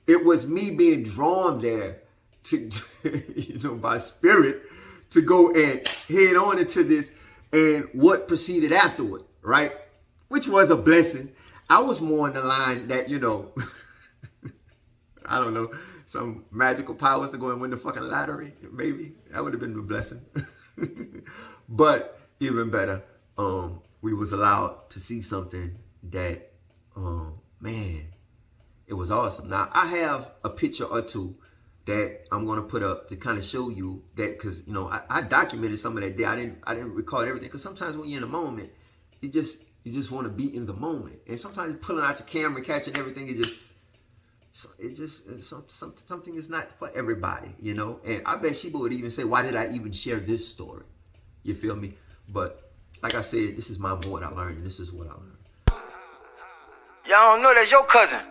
it was me being drawn there to, by spirit to go and head on into this and what proceeded afterward, right? Which was a blessing. I was more in the line that, I don't know, some magical powers to go and win the fucking lottery, maybe. That would have been a blessing. But even better, we was allowed to see something that, man, it was awesome. Now, I have a picture or two that I'm gonna put up to kind of show you that, because I documented some of that day. I didn't record everything, because sometimes when you're in the moment, you just want to be in the moment, and sometimes pulling out your camera, catching everything, something is not for everybody, And I bet Sheba would even say, "Why did I even share this story?" You feel me? But like I said, this is what I learned, and this is what I learned. Y'all don't know that's your cousin.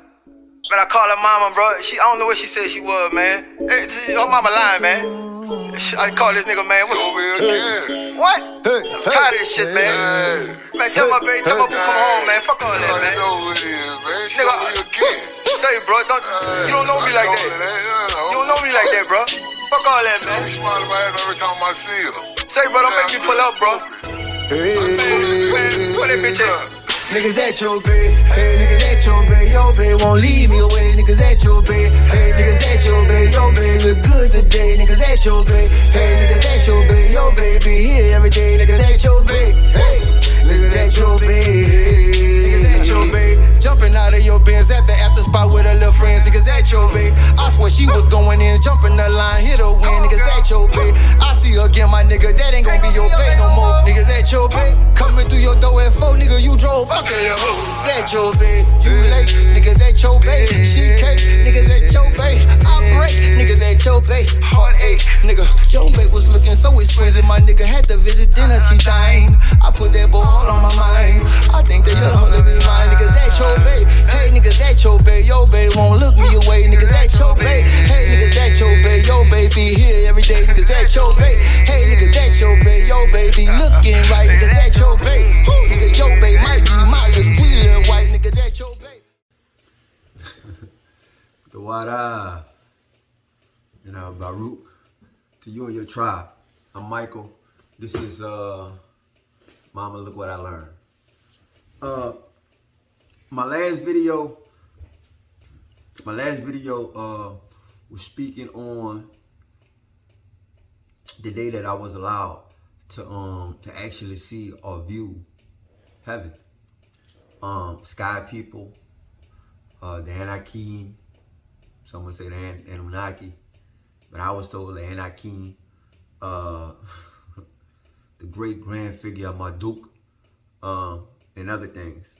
Man, I call her mama, bro. I don't know what she said she was, man. Hey, her mama lying, man. I call this nigga, man. What? I'm tired of this shit, man. Man, tell my boo come home, man. Fuck all that, man. Nigga, say, bro, you don't know me like that. You don't know me like that, bro. Fuck all that, man. I'm smiling my ass every time I see her. Say, bro, don't make me pull up, bro. Put that bitch in. Niggas at your bed, hey, niggas at your bed won't leave me away. Niggas at your bed, hey, niggas at your bed look good today. Niggas at your bed, hey, niggas at your bed be here every day. Niggas at your bed, hey, niggas at your bed, niggas at your bed, jumping out of your beds at the after spot with her little friends. Niggas at your bed, I swear she was going in, jumping the line, hit her win. Niggas at your bed, I see her again, my nigga, that ain't gonna be your bed no more. Niggas at your bed, coming through your door at 4, nigga, you drove. At your bed, you late, niggas at your bed, she cake, niggas at your bed, I break, niggas at your bed, heartache, nigga, your bed was looking so expensive, my nigga had to visit dinner, she dying, I put that boy all on my mind, I think that your hoe be mine, niggas at your bed, hey, niggas at your bed won't look me away, niggas at your bed, hey, niggas at your bed be here every day, niggas at your bed, hey, niggas at your bed be looking right, niggas at your bed, nigga, your bed might be mine. Squealing white nigga that your baby. The Wada. Baruch. To you and your tribe. I'm Michael. This is Mama Look What I Learned. My last video was speaking on the day that I was allowed to actually see or view heaven. Sky people, the Anakim, some would say the Anunnaki, but I was told the Anakim, the great grand figure of Marduk, and other things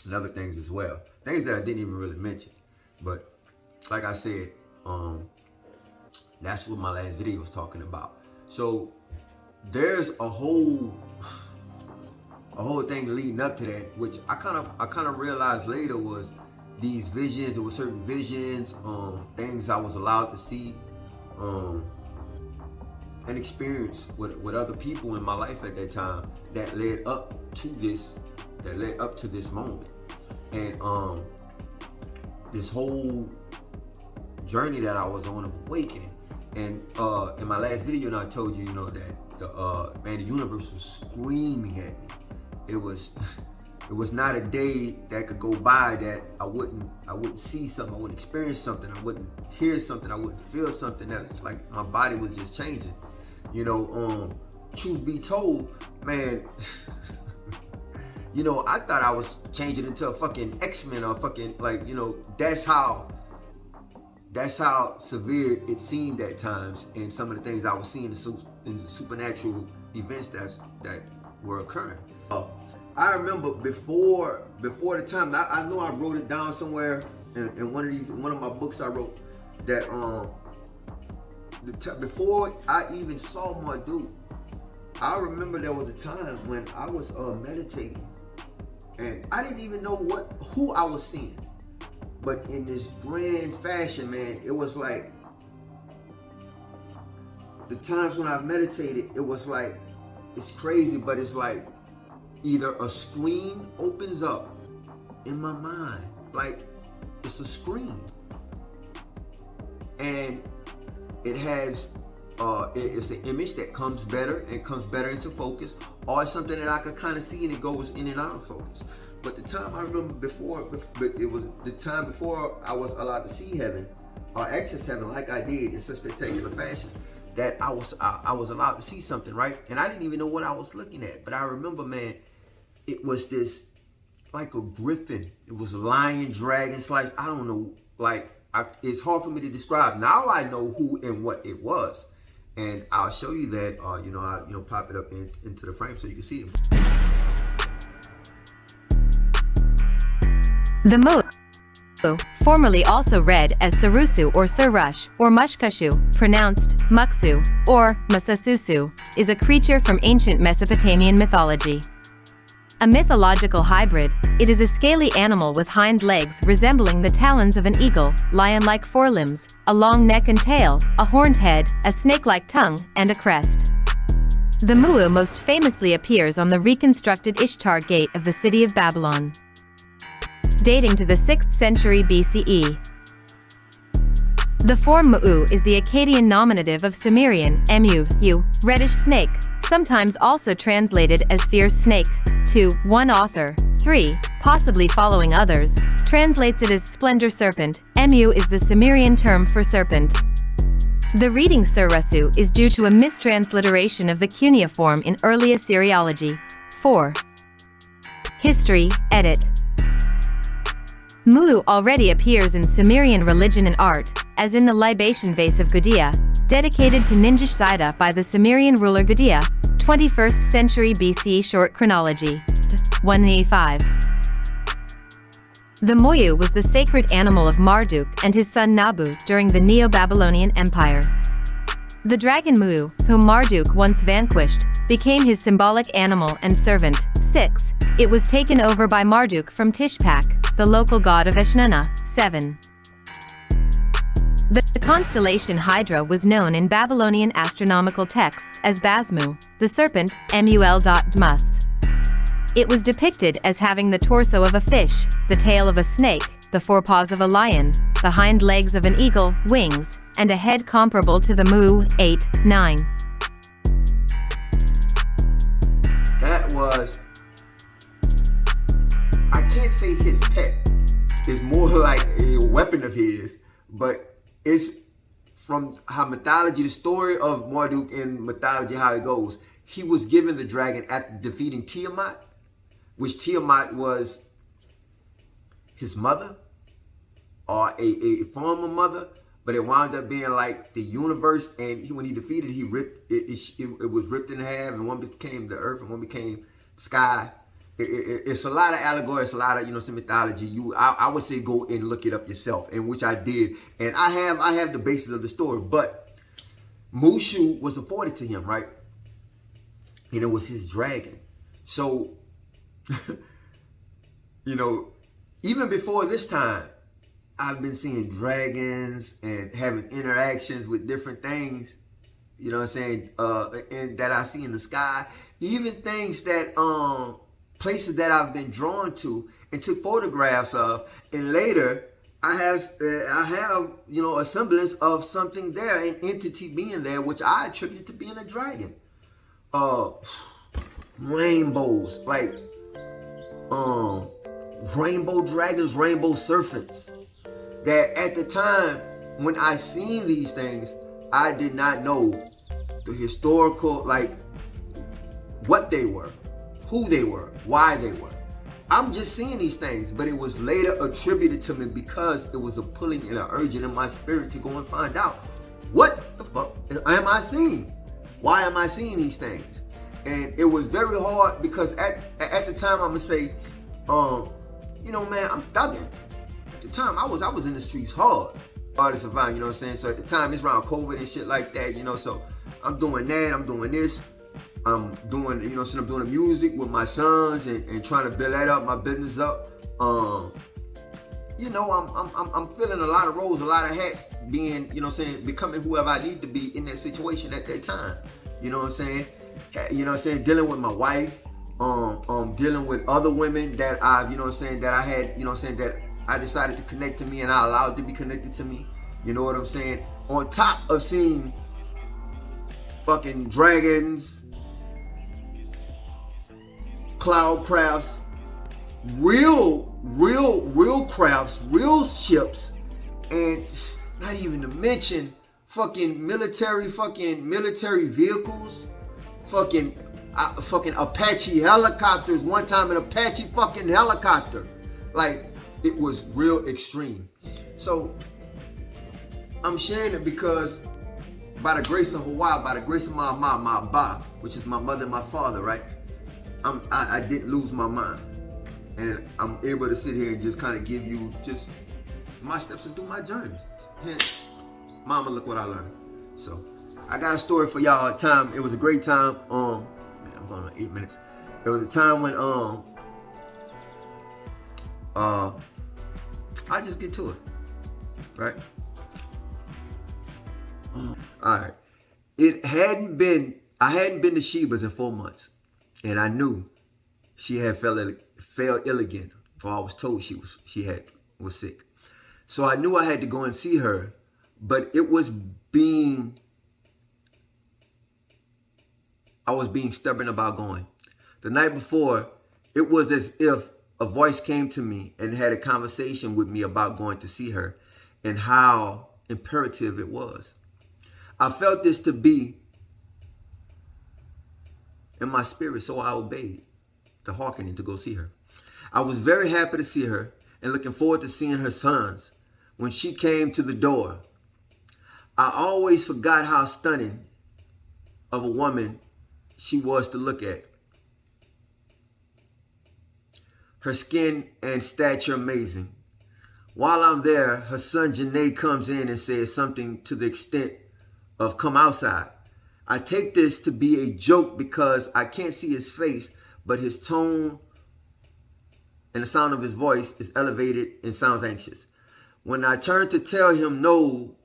as well. Things that I didn't even really mention, but like I said, that's what my last video was talking about. So there's a whole thing leading up to that, which I kind of realized later was these visions. There were certain visions, things I was allowed to see, and experience with other people in my life at that time that led up to this moment, and this whole journey that I was on of awakening. And in my last video, I told you, that the universe was screaming at me. It was not a day that could go by that I wouldn't see something, I wouldn't experience something, I wouldn't hear something, I wouldn't feel something. That's like my body was just changing. Truth be told, man, I thought I was changing into a fucking X-Men or fucking that's how severe it seemed at times, and some of the things I was seeing in the supernatural events that were occurring. I remember before the time, I know I wrote it down somewhere in one of my books I wrote, that before I even saw Marduk, I remember there was a time when I was meditating, and I didn't even know who I was seeing, but in this grand fashion, man, it was like the times when I meditated, it was like, it's crazy, but it's like either a screen opens up in my mind, like it's a screen, and it has it's an image that comes better into focus, or it's something that I could kind of see and it goes in and out of focus. But the time I remember before, but it was the time before I was allowed to see heaven or access heaven like I did in such spectacular fashion, that I was allowed to see something, right? And I didn't even know what I was looking at. But I remember, man, it was this like a griffin. It was a lion, dragon, slice. I don't know, it's hard for me to describe. Now I know who and what it was, and I'll show you that. I'll pop it up into the frame so you can see it. The Mu, formerly also read as Sarusu or Surush or Mushkushu, pronounced Muksu or Masasusu, is a creature from ancient Mesopotamian mythology. A mythological hybrid, it is a scaly animal with hind legs resembling the talons of an eagle, lion-like forelimbs, a long neck and tail, a horned head, a snake-like tongue, and a crest. The Mu most famously appears on the reconstructed Ishtar Gate of the city of Babylon, dating to the 6th century BCE. The form Mu is the Akkadian nominative of Sumerian emu, reddish snake, sometimes also translated as fierce snake. 2. One author, 3, possibly following others, translates it as splendor serpent. Emu is the Sumerian term for serpent. The reading Surasu is due to a mistransliteration of the cuneiform in early Assyriology. 4. History, edit. Mu already appears in Sumerian religion and art, as in the libation vase of Gudea, dedicated to Ningish Sida by the Sumerian ruler Gudea, 21st century BC. Short chronology. 185. The Moyu was the sacred animal of Marduk and his son Nabu during the Neo-Babylonian Empire. The dragon Mu, whom Marduk once vanquished, became his symbolic animal and servant. 6. It was taken over by Marduk from Tishpak, the local god of Eshnunna. 7. The constellation Hydra was known in Babylonian astronomical texts as Basmu, the serpent, Mul.Dmus. It was depicted as having the torso of a fish, the tail of a snake, the forepaws of a lion, the hind legs of an eagle, wings, and a head comparable to the Mu. 8, 9. That was, I can't say his pet. It's more like a weapon of his, but it's from how mythology, the story of Marduk in mythology, how it goes. He was given the dragon after defeating Tiamat, which Tiamat was his mother or a former mother, but it wound up being like the universe. And when he defeated, he ripped it was ripped in half, and one became the earth and one became sky. It's a lot of allegory. It's a lot of some mythology. I would say go and look it up yourself, and which I did. And I have the basis of the story. But Mushu was afforded to him, right? And it was his dragon. So even before this time, I've been seeing dragons and having interactions with different things. You know what I'm saying? And that I see in the sky, even things that places that I've been drawn to and took photographs of, and later I have a semblance of something there, an entity being there, which I attribute to being a dragon. Rainbows, like rainbow dragons, rainbow serpents. That at the time when I seen these things, I did not know the historical, like what they were, who they were, why they were. I'm just seeing these things, but it was later attributed to me because it was a pulling and an urging in my spirit to go and find out what the fuck am I seeing? Why am I seeing these things? And it was very hard because at the time, I'm gonna say, man, I'm thugging. At the time, I was in the streets hard to survive. You know what I'm saying? So at the time, it's around COVID and shit like that. So I'm doing that. I'm doing this. I'm doing, I'm doing the music with my sons and trying to build that up, my business up. I'm filling a lot of roles, a lot of hats, being, becoming whoever I need to be in that situation at that time. You know what I'm saying? Dealing with my wife, dealing with other women that I've, that I had, that I decided to connect to me and I allowed to be connected to me. You know what I'm saying? On top of seeing fucking dragons, cloud crafts, real crafts, real ships, and not even to mention fucking military vehicles, fucking Apache helicopters. One time an Apache fucking helicopter. Like, it was real extreme. So I'm sharing it because by the grace of Hawaii, by the grace of my Ba, which is my mother and my father, right? I didn't lose my mind. And I'm able to sit here and just kind of give you just my steps into my journey. Hence, mama, look what I learned. So I got a story for y'all. It was a great time. Man, I'm going on 8 minutes. It was a time when I just get to it, right? All right. I hadn't been to Sheba's in 4 months, and I knew she had fell ill again. For I was told she was sick, so I knew I had to go and see her. But I was being stubborn about going. The night before, it was as if a voice came to me and had a conversation with me about going to see her and how imperative it was. I felt this to be in my spirit, so I obeyed the hearkening to go see her. I was very happy to see her and looking forward to seeing her sons. When she came to the door, I always forgot how stunning of a woman she was to look at. Her skin and stature amazing. While I'm there, her son Janae comes in and says something to the extent of "come outside." I take this to be a joke because I can't see his face, but his tone and the sound of his voice is elevated and sounds anxious. When I turn to tell him no,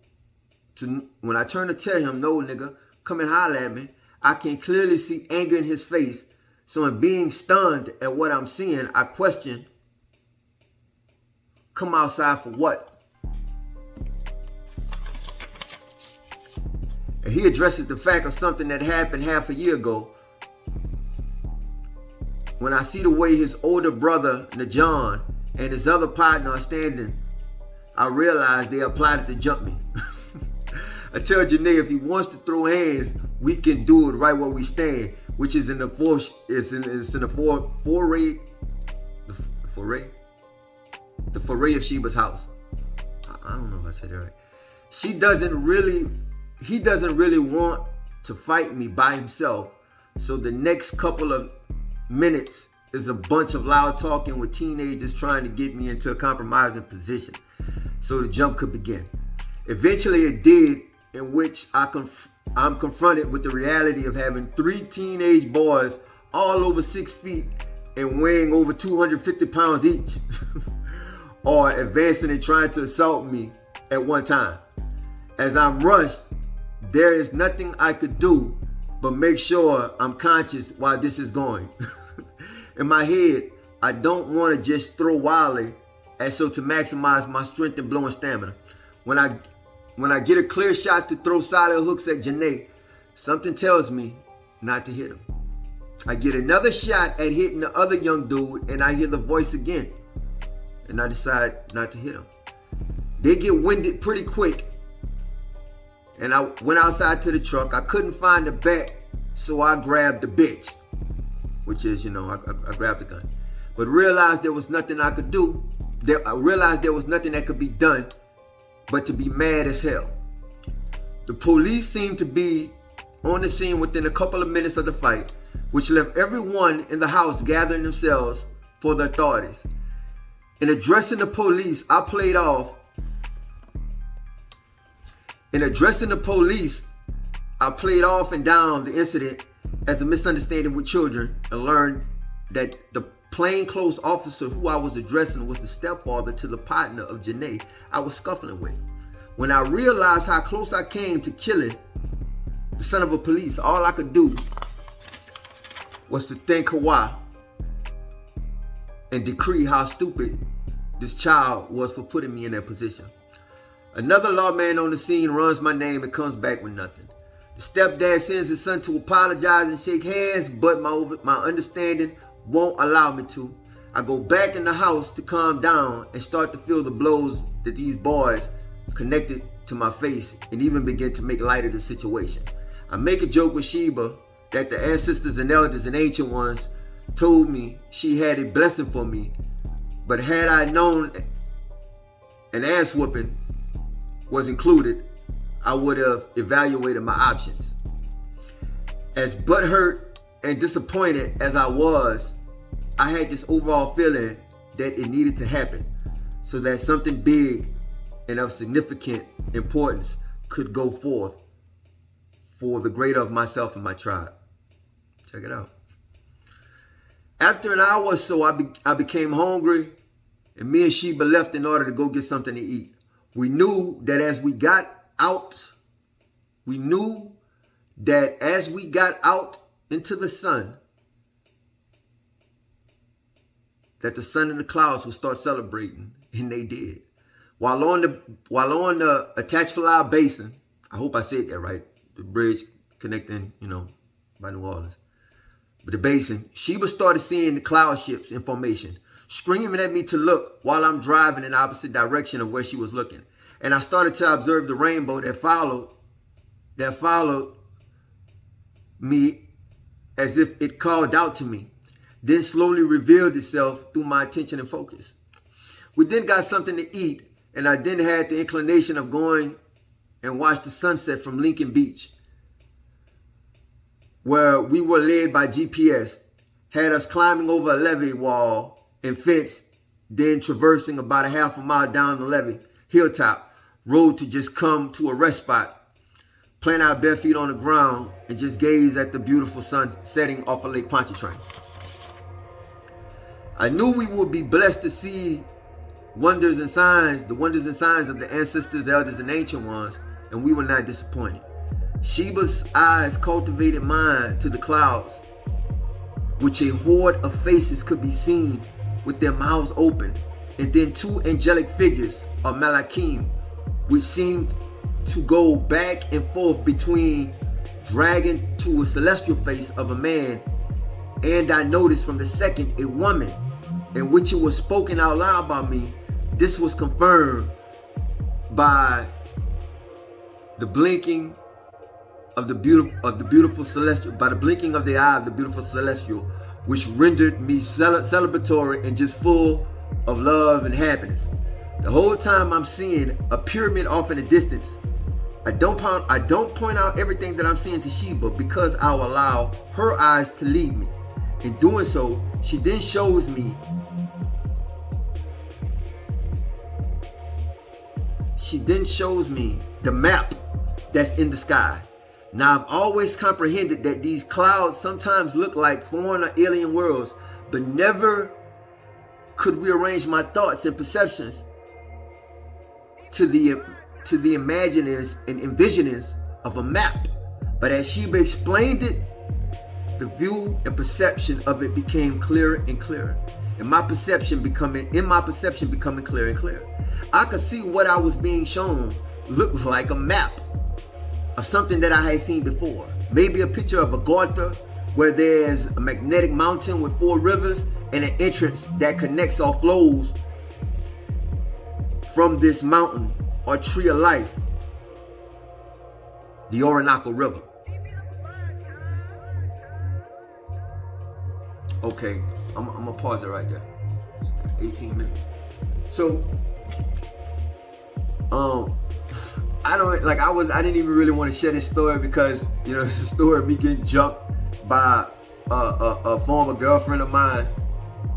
nigga, come and holler at me, I can clearly see anger in his face. So in being stunned at what I'm seeing, I question, come outside for what? And he addresses the fact of something that happened half a year ago. When I see the way his older brother, Najan, and his other partner are standing, I realize they are plotting to jump me. I tell Janae if he wants to throw hands, we can do it right where we stand, which is in the foray of Sheba's house. I don't know if I said that right. He doesn't really want to fight me by himself. So the next couple of minutes is a bunch of loud talking with teenagers trying to get me into a compromising position so the jump could begin. Eventually it did, in which I'm confronted with the reality of having 3 teenage boys all over 6 feet and weighing over 250 pounds each are advancing and trying to assault me at one time. As I'm rushed, there is nothing I could do but make sure I'm conscious while this is going. In my head, I don't want to just throw wildly as so to maximize my strength and blowing stamina. When I get a clear shot to throw solid hooks at Janae, something tells me not to hit him. I get another shot at hitting the other young dude and I hear the voice again. And I decide not to hit him. They get winded pretty quick. And I went outside to the truck. I couldn't find the bat, so I grabbed the bitch. Which is, I grabbed the gun. But realized there was nothing I could do. I realized there was nothing that could be done but to be mad as hell. The police seemed to be on the scene within a couple of minutes of the fight, which left everyone in the house gathering themselves for the authorities. In addressing the police, I played off and down the incident as a misunderstanding with children and learned that the plainclothes officer who I was addressing was the stepfather to the partner of Janae I was scuffling with. When I realized how close I came to killing the son of a police, all I could do was to thank Hawaii and decree how stupid this child was for putting me in that position. Another lawman on the scene runs my name and comes back with nothing. The stepdad sends his son to apologize and shake hands, but my understanding won't allow me to. I go back in the house to calm down and start to feel the blows that these boys connected to my face and even begin to make light of the situation. I make a joke with Sheba that the ancestors and elders and ancient ones told me she had a blessing for me, but had I known an ass whooping was included, I would have evaluated my options. As butthurt and disappointed as I was, I had this overall feeling that it needed to happen so that something big and of significant importance could go forth for the greater of myself and my tribe. Check it out. After an hour or so, I became hungry, and me and Sheba left in order to go get something to eat. We knew that as we got out into the sun, that the sun and the clouds would start celebrating, and they did. While on the Atchafalaya Basin, I hope I said that right, the bridge connecting, by New Orleans. But the basin, Sheba started seeing the cloud ships in formation, screaming at me to look while I'm driving in the opposite direction of where she was looking. And I started to observe the rainbow that followed me as if it called out to me, then slowly revealed itself through my attention and focus. We then got something to eat, and I then had the inclination of going and watch the sunset from Lincoln Beach, where we were led by GPS, had us climbing over a levee wall and fence, then traversing about a half a mile down the levee hilltop road to just come to a rest spot, plant our bare feet on the ground, and just gaze at the beautiful sun setting off of Lake Pontchartrain. I knew we would be blessed to see the wonders and signs of the ancestors, elders, and ancient ones, and we were not disappointed. Sheba's eyes cultivated mine to the clouds, which a horde of faces could be seen with their mouths open, and then two angelic figures, or Malachim, which seemed to go back and forth between dragon to a celestial face of a man, and I noticed from the second a woman, in which it was spoken out loud by me. This was confirmed by the blinking of the beautiful celestial, by the blinking of the eye of the beautiful celestial, which rendered me celebratory and just full of love and happiness. The whole time I'm seeing a pyramid off in the distance. I don't point out everything that I'm seeing to Sheba because I'll allow her eyes to lead me. In doing so, she then shows me the map that's in the sky. Now, I've always comprehended that these clouds sometimes look like foreign or alien worlds, but never could rearrange my thoughts and perceptions to the imaginings and envisionings of a map. But as Sheba explained it, the view and perception of it became clearer and clearer. In my perception becoming clearer and clearer. I could see what I was being shown looked like a map of something that I had seen before. Maybe a picture of a Gorta where there's a magnetic mountain with 4 rivers and an entrance that connects or flows from this mountain or tree of life, the Orinoco River. Okay, I'm gonna pause it right there. 18 minutes. So, I didn't even really want to share this story because, it's a story of me getting jumped by a former girlfriend of mine,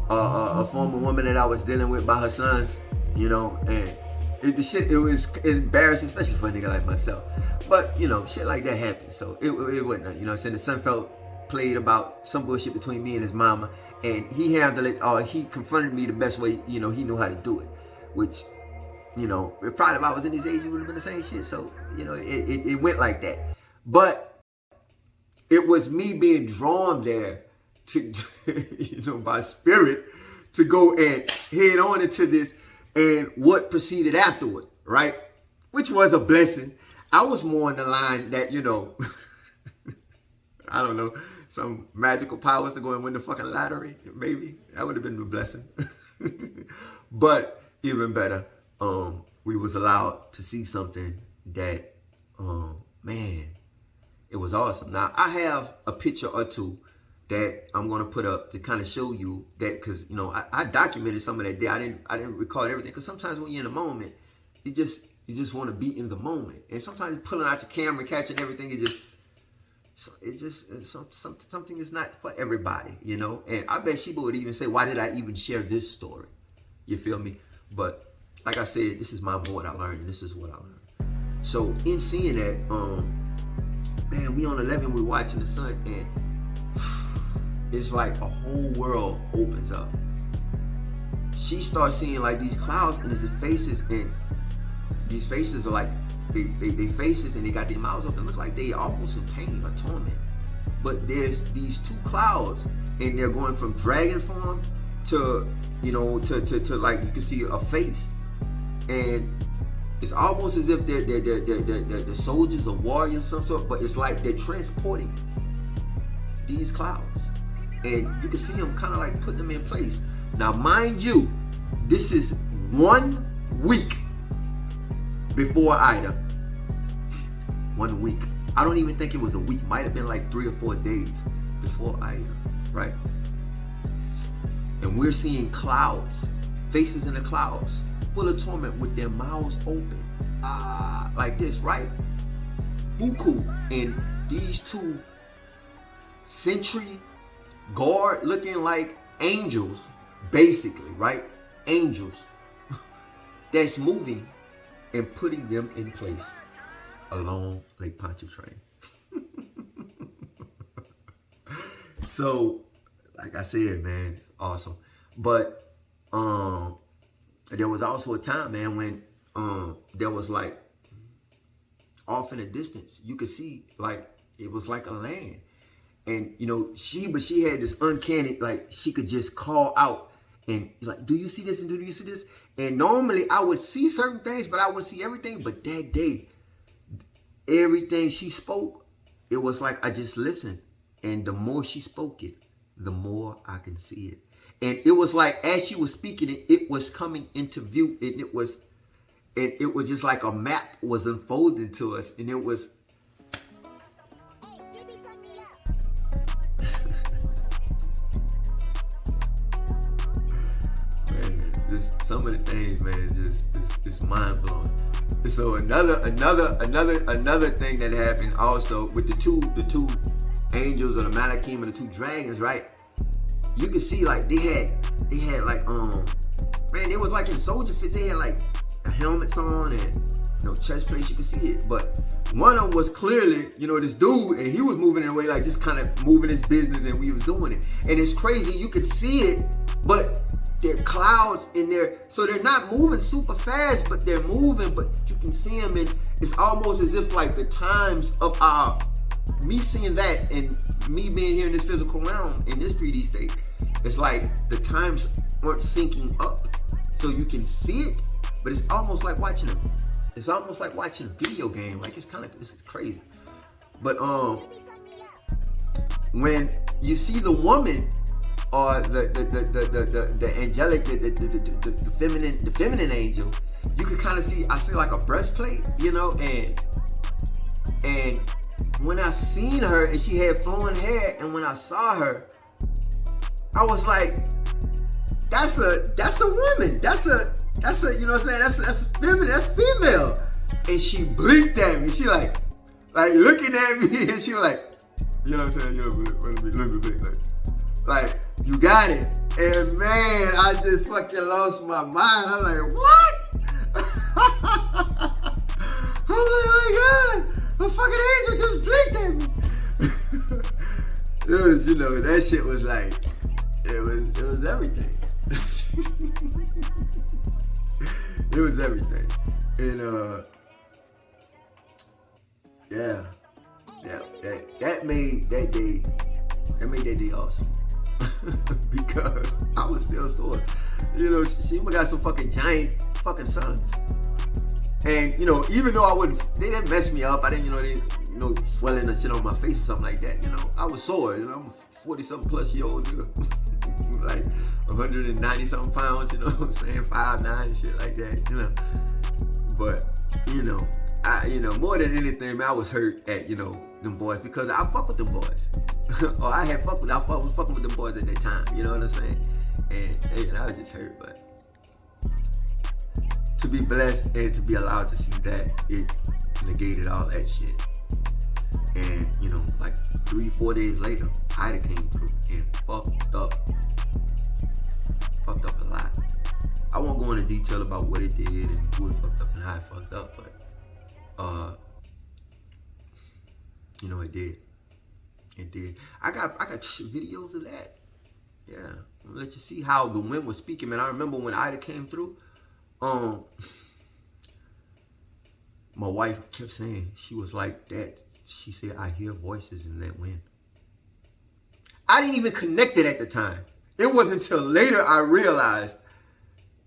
a former woman that I was dealing with by her sons, and it was embarrassing, especially for a nigga like myself. But, shit like that happened, so it wasn't nothing, the son played about some bullshit between me and his mama, and he handled it, or he confronted me the best way, he knew how to do it, which, probably if I was in his age, it would have been the same shit. So, it went like that. But it was me being drawn there to, by spirit, to go and head on into this and what proceeded afterward, right? which was a blessing. I was more in the line that, you know, I don't know, some magical powers to go and win the fucking lottery, maybe. That would have been a blessing. But even better, we was allowed to see something that, man, it was awesome. Now, I have a picture or two that I'm gonna put up to kind of show you that, because, you know, I documented some of that day. I didn't record everything, because sometimes when you're in the moment, you just want to be in the moment, and sometimes pulling out your camera and catching everything, something is not for everybody, you know. And I bet Sheba would even say, why did I even share this story? You feel me? But like I said, this is what I learned, and this is what I learned. So in seeing that, man, we on 11, we're watching the sun, and it's like a whole world opens up. She starts seeing like these clouds, and there's the faces, and these faces are like, they faces, and they got their mouths open, look like they almost in pain or torment. But there's these two clouds, and they're going from dragon form to, you know, to like, you can see a face, and it's almost as if they're soldiers or warriors of some sort, but it's like they're transporting these clouds, and you can see them kind of like putting them in place. Now, mind you, this is 1 week before Ida. 1 week. I don't even think it was a week. Might have been like 3 or 4 days before Ida, right? And we're seeing clouds, faces in the clouds, full of torment with their mouths open. Like this, right? Buku. And these two sentry guard looking like angels, basically, right? Angels that's moving and putting them in place along Lake Pontchartrain. So, like I said, man, it's awesome. But there was also a time, man, when there was like off in the distance, you could see like it was like a land. And you know, she had this uncanny, like she could just call out and like, do you see this, and do you see this? And normally I would see certain things, but I wouldn't see everything. But that day, everything she spoke, it was like I just listened. And the more she spoke it, the more I can see it. And it was like, as she was speaking it, it was coming into view. And it was just like a map was unfolding to us. And it was, man, just some of the things, man, is just mind blowing. So another thing that happened also with the two angels, or the Malachim, and the two dragons, right? You can see like they had like man, it was like in soldier fit. They had like helmets on and, you know, chest plates. You can see it, but one of them was clearly, you know, this dude, and he was moving in a way like just kind of moving his business, and we was doing it. And it's crazy. You could see it, but there are clouds in there, so they're not moving super fast, but they're moving. But you can see them, and it's almost as if like the times of me seeing that and me being here in this physical realm, in this 3D state, it's like the times weren't syncing up. So you can see it, but it's almost like watching it. It's almost like watching a video game. Like this is crazy. But when you see the woman, or the angelic, the feminine angel, you can kind of see, I see like a breastplate, you know, and when I seen her and she had flowing hair, and when I saw her, I was like, that's a woman. That's a, you know what I'm saying? That's feminine, that's female. And she blinked at me. She like looking at me, and she was like, you know what I'm saying? You know, let me blink, like, you got it. And man, I just fucking lost my mind. I'm like, what? I'm like, oh my God, a fucking angel just blinked at me. It was, you know, that shit was like, it was everything. It was everything. And that made that day awesome. Because I was still sore. You know, she got some fucking giant fucking sons. And you know, even though they didn't mess me up. I didn't, swelling and shit on my face or something like that. You know, I was sore. You know, I'm a 40-something plus year old nigga, like 190 something pounds. You know what I'm saying? 5'9" and shit like that. You know, but more than anything, man, I was hurt at them boys because I fuck with them boys, or I was fucking with them boys at that time. You know what I'm saying? And I was just hurt, but to be blessed and to be allowed to see that, it negated all that shit. And like 3-4 days later, Ida came through and fucked up a lot. I won't go into detail about what it did and who it fucked up and how it fucked up, but it did. I got videos of that. Yeah, I'm gonna let you see how the wind was speaking, man. I remember when Ida came through. My wife kept saying, she was like that. She said, I hear voices in that wind. I didn't even connect it at the time. It wasn't until later I realized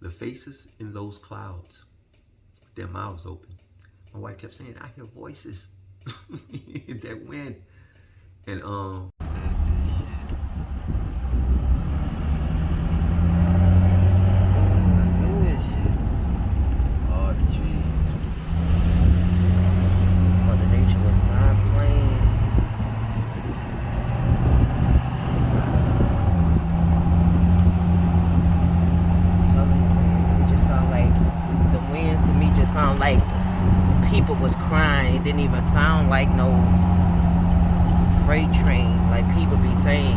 the faces in those clouds, their mouths open. My wife kept saying, I hear voices in that wind. And was crying. It didn't even sound like no freight train like people be saying.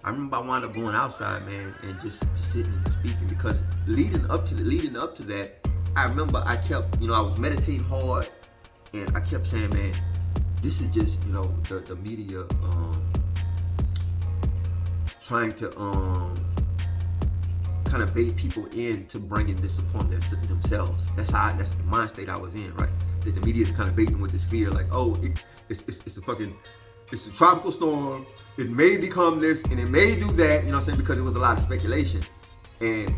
I remember I wound up going outside, man, and just sitting and speaking, because leading up to that, I remember I kept, I was meditating hard, and I kept saying, man, this is just, the media trying to kind of bait people into bringing this upon themselves. That's the mind state I was in, right? That the media is kind of baiting with this fear, like, oh, it's a tropical storm. It may become this and it may do that, you know what I'm saying? Because it was a lot of speculation. And,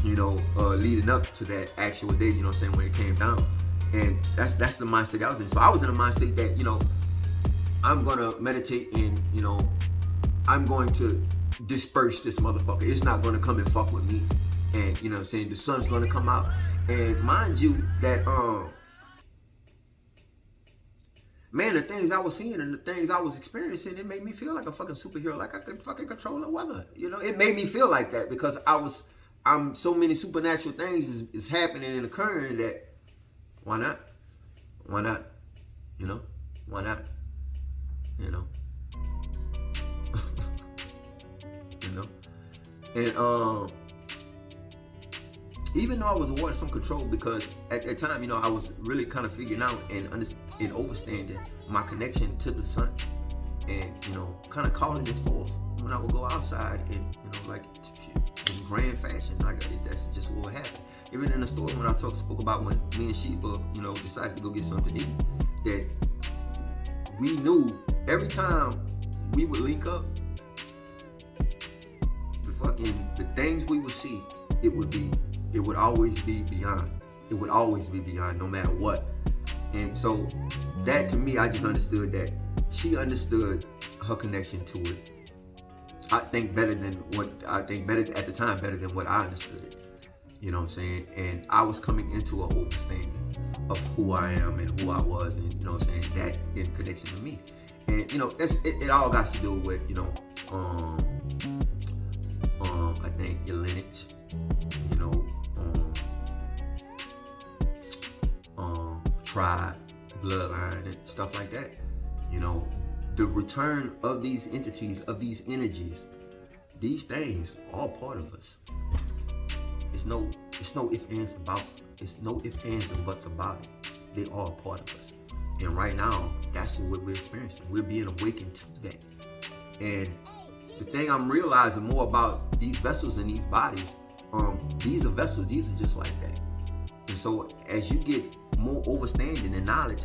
leading up to that actual day, you know what I'm saying, when it came down. And that's the mind state I was in. So I was in a mind state that, I'm gonna meditate and, I'm going to disperse this motherfucker. It's not gonna come and fuck with me. And you know what I'm saying, the sun's gonna come out. And mind you that man, the things I was seeing and the things I was experiencing, it made me feel like a fucking superhero, like I could fucking control the weather. It made me feel like that because I'm so many supernatural things is happening and occurring that why not? Why not? Why not? And even though I was awarded some control, because at that time, I was really kind of figuring out and understanding my connection to the sun, and kind of calling it forth when I would go outside and like in grand fashion, like that's just what would happen. Even in the story when I spoke about when me and Sheba, decided to go get something to eat, that we knew every time we would link up, the things we would see, it would always be beyond. It would always be beyond, no matter what. And so that, to me, I just understood that she understood her connection to it. I think better at the time, better than what I understood it. You know what I'm saying? And I was coming into an understanding of who I am and who I was, and you know what I'm saying, that in connection to me. And it all got to do with I think your lineage, tribe, bloodline, and stuff like that. The return of these entities, of these energies, these things, all part of us. It's no ifs, ands, and buts. It's no ifs, ands, and buts about it. They are part of us. And right now, that's what we're experiencing. We're being awakened to that. And the thing I'm realizing more about these vessels and these bodies, these are vessels, these are just like that. And so as you get more understanding and knowledge,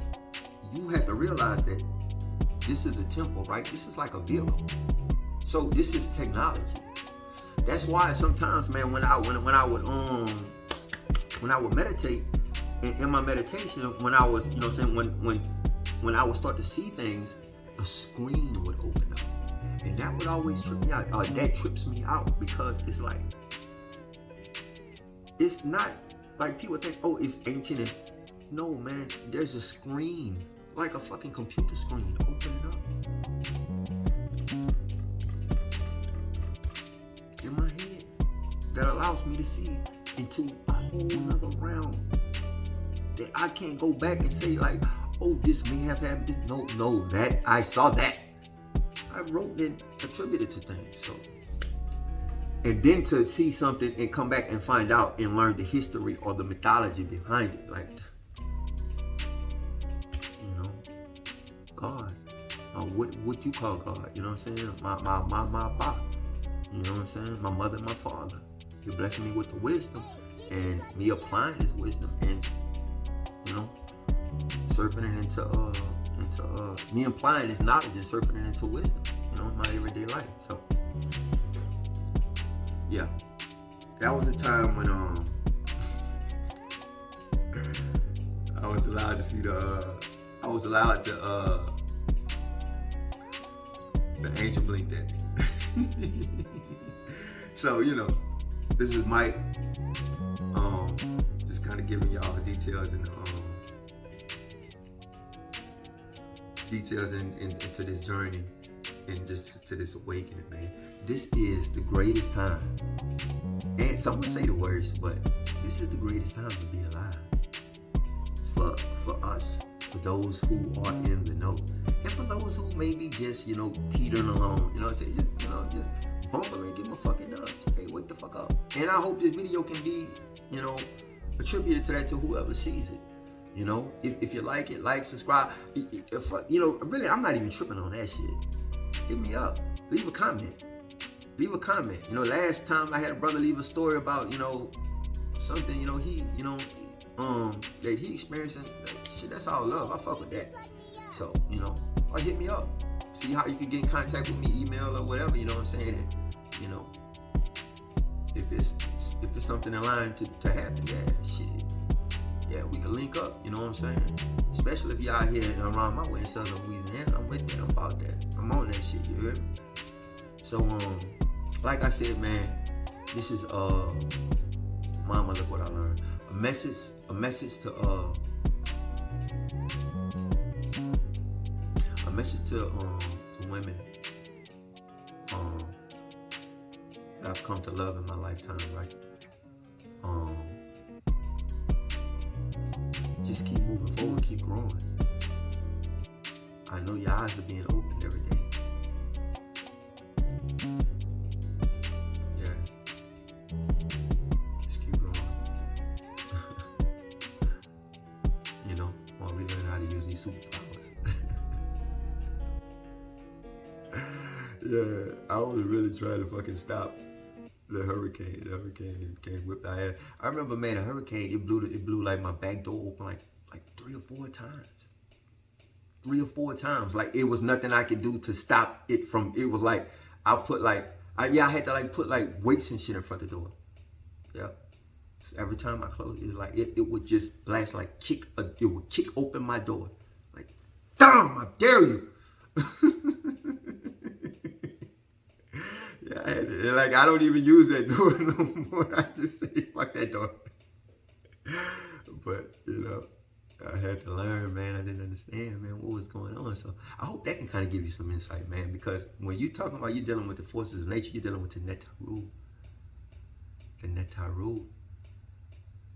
you have to realize that this is a temple, right? This is like a vehicle. So this is technology That's why sometimes, man, when I would meditate, in my meditation, when I was, you know what I'm saying, when I would start to see things, a screen would open up. And that would always trip me out. That trips me out because it's like, it's not like people think, oh, it's ancient. And no, man, there's a screen, like a fucking computer screen, opening up in my head that allows me to see into a whole nother realm that I can't go back and say like, oh, this may have happened. This, no, that I saw that. I wrote and attributed to things. So, and then to see something and come back and find out and learn the history or the mythology behind it, like, you know, God, or what you call God? You know what I'm saying? My pop. You know what I'm saying? My mother and my father. He blessed me with the wisdom, and me applying this wisdom, and you know, surfing it into me applying this knowledge and surfing it into wisdom, you know, in my everyday life. So yeah, that was the time when I was allowed to see the angel blink that. So, you know, this is Mike, just kind of giving y'all the details and into this journey and just to this awakening, man. This is the greatest time, and some would say the worst, but this is the greatest time to be alive for us, for those who are in the know, and for those who maybe just, you know, teetering along, you know what I'm saying, just bumping and give them a fucking nudge. Hey, wake the fuck up. And I hope this video can be, you know, attributed to that, to whoever sees it. You know, if you like it, like, subscribe. If, you know, really, I'm not even tripping on that shit. Hit me up. Leave a comment. You know, last time I had a brother leave a story about, you know, something, you know, that he experiencing. Shit, that's all love. I fuck with that. So, you know, or hit me up. See how you can get in contact with me, email or whatever, you know what I'm saying? And, you know, if it's something in line to happen, yeah, shit. Yeah, we can link up, you know what I'm saying? Especially if y'all out here around my way in Southern Louisiana, I'm with that, I'm about that. I'm on that shit, you heard me? So, like I said, man, this is, mama, look what I learned. A message to the women that I've come to love in my lifetime, right? Just keep moving forward, keep growing. I know your eyes are being opened every day. Yeah. Just keep growing. You know, while we learn how to use these superpowers. Yeah, I was really trying to fucking stop the hurricane. The hurricane came whipped our ass. I remember, man, a hurricane, it blew like my back door open like 3 or 4 times. 3 or 4 times. Like, it was nothing I could do to stop it from, it was like, I had to like put like weights and shit in front of the door. Yeah. So every time I closed, it was like, it would just blast, like it would kick open my door. Like, damn, I dare you. Yeah, like, I don't even use that door no more. I just say, fuck that door. But, you know, I had to learn, man. I didn't understand, man, what was going on. So I hope that can kind of give you some insight, man, because when you're talking about you're dealing with the forces of nature, you're dealing with the Netaru. The Netaru.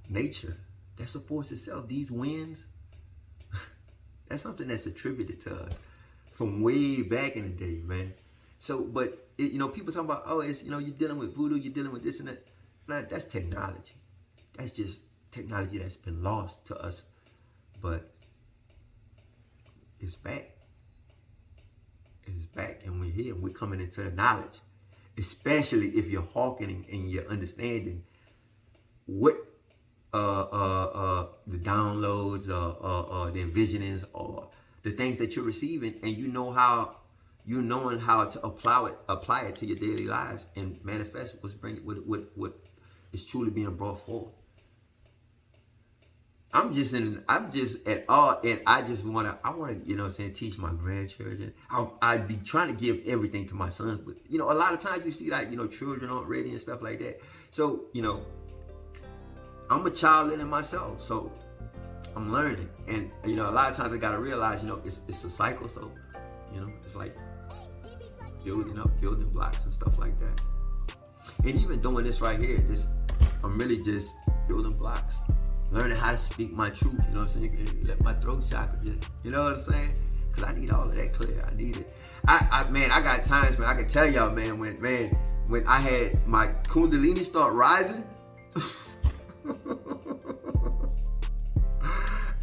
Nature. That's a force itself. These winds, that's something that's attributed to us from way back in the day, man. So, but, you know, people talking about, oh, it's, you know, you're dealing with voodoo, you're dealing with this and that. Nah, that's technology. That's just technology that's been lost to us. But it's back. It's back, and we're here. We're coming into the knowledge. Especially if you're hawking and you're understanding what the downloads or the envisionings or the things that you're receiving, and you know how you knowing how to apply it to your daily lives and manifest what is truly being brought forth. I'm just at all, and I want to, you know what I'm saying, teach my grandchildren. I'd be trying to give everything to my sons, but, you know, a lot of times you see, like, you know, children aren't ready and stuff like that. So, you know, I'm a child in myself, so I'm learning. And, you know, a lot of times I got to realize, you know, it's a cycle, so, you know, it's like building blocks and stuff like that. And even doing this right here, I'm really just building blocks. Learning how to speak my truth, you know what I'm saying? Let my throat chakra just, you know what I'm saying? Because I need all of that clear. I need it. Man, I got times, man, I can tell y'all, man, when I had my Kundalini start rising,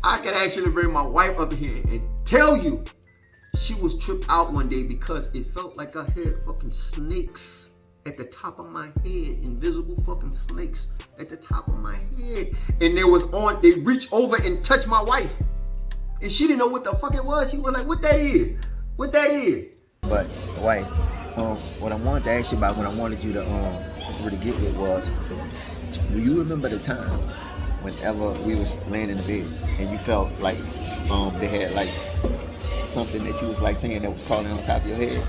I can actually bring my wife up here and tell you she was tripped out one day because it felt like I had fucking snakes at the top of my head, invisible fucking snakes at the top of my head. And they reached over and touched my wife. And she didn't know what the fuck it was. She was like, what that is? What that is? But, wife, what I wanted to ask you about, what I wanted you to really get with was, do you remember the time whenever we was laying in the bed and you felt like they had like something that you was like saying that was crawling on top of your head?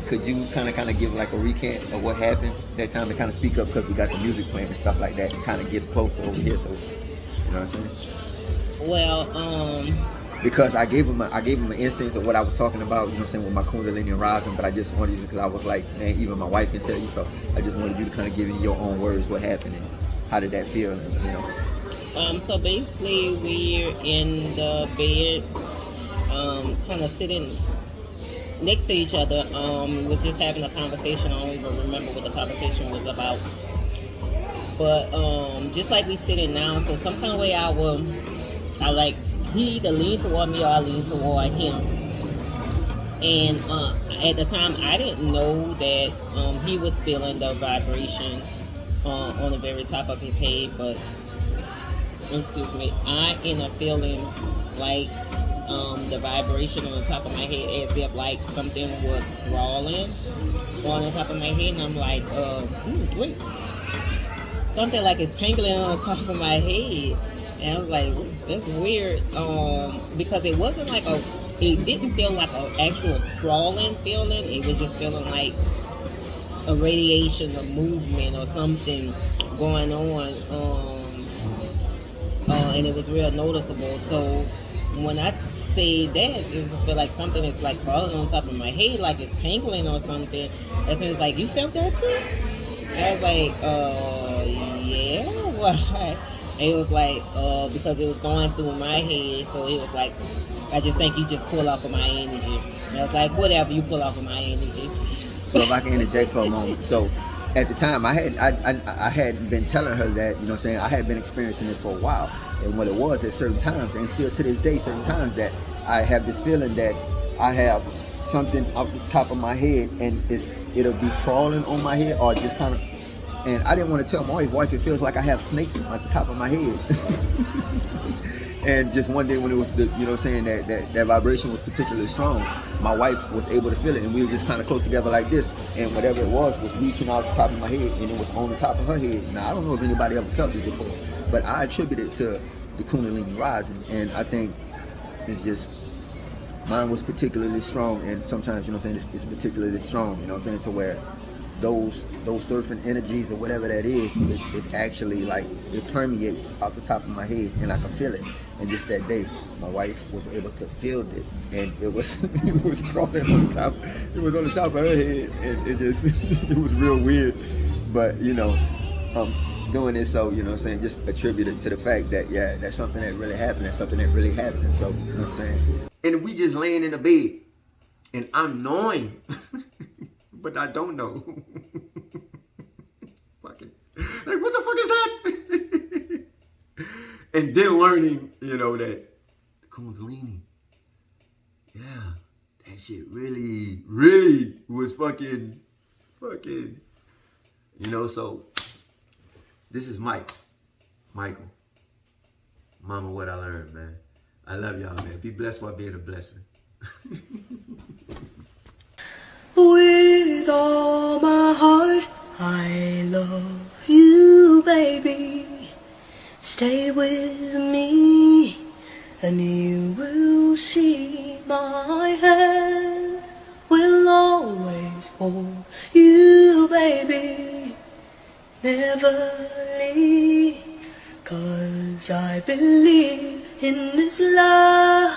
Could you kind of give like a recant of what happened that time, and kind of speak up, because we got the music playing and stuff like that, and kind of get closer over here, so you know what I'm saying? Well, because I gave him an instance of what I was talking about, you know what I'm saying, with my Kundalini rising, but I just wanted you, because I was like, man, even my wife can tell you, so I just wanted you to kind of give in your own words what happened and how did that feel, you know? So basically we're in the bed, kind of sitting next to each other. We was just having a conversation. I don't even remember what the conversation was about. But just like we sitting now, so some kind of way he either lean toward me or I lean toward him. And at the time, I didn't know that he was feeling the vibration on the very top of his head. But excuse me, I ended up feeling like the vibration on the top of my head, as if like something was crawling on the top of my head, and I'm like, wait, something like it's tingling on the top of my head, and I was like, that's weird, because it wasn't like it didn't feel like an actual crawling feeling. It was just feeling like a radiation, a movement, or something going on, and it was real noticeable. So when I say that, it just feel like something is like crawling on top of my head, like it's tingling or something. As soon as like, you felt that too? I was like, yeah, why? And it was like, because it was going through my head, so it was like, I just think you just pull off of my energy. And I was like, whatever, you pull off of my energy. So if I can interject for a moment. So at the time, I had been telling her that, you know what I'm saying, I had been experiencing this for a while. And what it was at certain times, and still to this day, certain times, that I have this feeling that I have something up the top of my head, and it'll be crawling on my head, or just kind of, and I didn't want to tell my wife, it feels like I have snakes at the top of my head. And just one day when it was, you know what I'm saying, that vibration was particularly strong, my wife was able to feel it, and we were just kind of close together like this, and whatever it was reaching out the top of my head, and it was on the top of her head. Now, I don't know if anybody ever felt it before, but I attribute it to the Kundalini rising, and I think it's just, mine was particularly strong, and sometimes, you know what I'm saying, it's particularly strong, you know what I'm saying, to where those surfing energies or whatever that is, it actually, like, it permeates off the top of my head, and I can feel it. And just that day, my wife was able to feel it, and it was crawling on the top. It was on the top of her head, and it just it was real weird. But you know, doing it, so you know what I'm saying, just attribute it to the fact that, yeah, that's something that really happened. That's something that really happened. So you know what I'm saying. And we just laying in the bed, and I'm knowing, but I don't know. Fucking, like, what the fuck is that? And then learning, you know, that Kundalini, yeah, that shit really, really was fucking, you know, so this is Michael. Mama, what I learned, man. I love y'all, man. Be blessed while being a blessing. with all my heart. I love you, baby. Stay with me, and you will see my hands will always hold you, baby. Never leave, 'cause I believe in this love,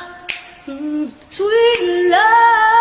sweet love.